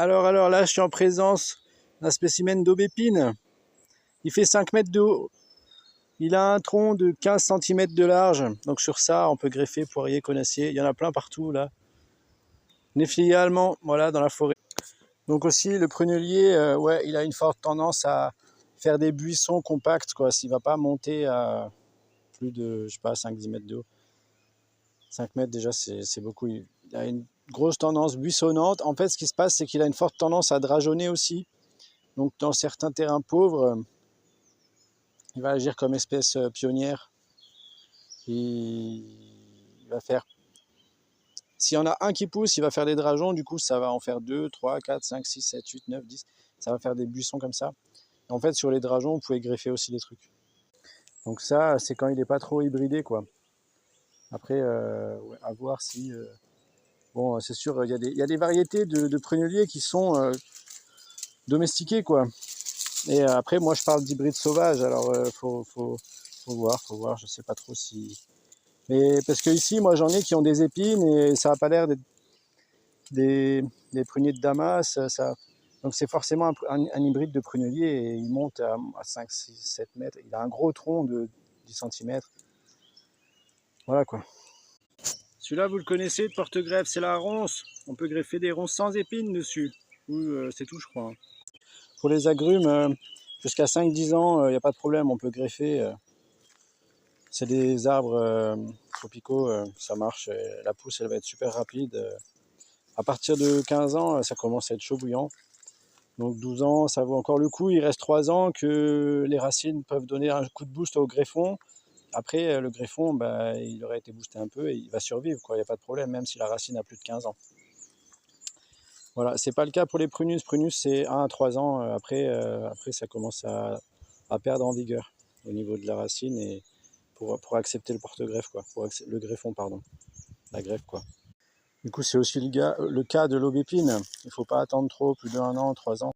Alors là, je suis en présence d'un spécimen d'aubépine. Il fait 5 mètres de haut. Il a un tronc de 15 cm de large. Donc sur ça, on peut greffer poirier, conassier. Il y en a plein partout là. Néflier allemand, voilà, dans la forêt. Donc aussi, le prunellier, ouais, il a une forte tendance à faire des buissons compacts, quoi. S'il ne va pas monter à plus de, je sais pas, 5-10 mètres de haut. 5 mètres déjà, c'est beaucoup. Il a une grosse tendance buissonnante. En fait, ce qui se passe, c'est qu'il a une forte tendance à drageonner aussi. Donc dans certains terrains pauvres, il va agir comme espèce pionnière. Il va faire... S'il y en a un qui pousse, il va faire des drageons. Du coup, ça va en faire 2, 3, 4, 5, 6, 7, 8, 9, 10. Ça va faire des buissons comme ça. Et en fait, sur les drageons, vous pouvez greffer aussi des trucs. Donc ça, c'est quand il n'est pas trop hybridé, quoi. Après, ouais, à voir si... bon, c'est sûr, il y a des variétés de prunelliers qui sont domestiquées, quoi. Et après, moi, je parle d'hybride sauvage. Alors, faut voir. Je sais pas trop si... Mais parce que ici, moi, j'en ai qui ont des épines et ça n'a pas l'air d'être des pruniers de Damas. Donc, c'est forcément un hybride de prunellier et il monte à 5, 6, 7 mètres. Il a un gros tronc de 10 cm. Voilà, quoi. Celui-là, vous le connaissez de porte-greffe, c'est la ronce. On peut greffer des ronces sans épines dessus. C'est tout, je crois. Hein. Pour les agrumes, jusqu'à 5-10 ans, il n'y a pas de problème, on peut greffer. C'est des arbres tropicaux, ça marche. La pousse, elle va être super rapide. À partir de 15 ans, ça commence à être chaud bouillant. Donc 12 ans, ça vaut encore le coup. Il reste 3 ans que les racines peuvent donner un coup de boost au greffon. Après, le greffon, bah, il aurait été boosté un peu et il va survivre, quoi. Il n'y a pas de problème, même si la racine a plus de 15 ans. Voilà, c'est pas le cas pour les prunus. Prunus, c'est 1 à 3 ans. Après, ça commence à perdre en vigueur au niveau de la racine et pour accepter le porte-greffe, quoi. Le greffon, pardon. La greffe, quoi. Du coup, c'est aussi le cas de l'aubépine. Il ne faut pas attendre trop, plus d'1 an, 3 ans.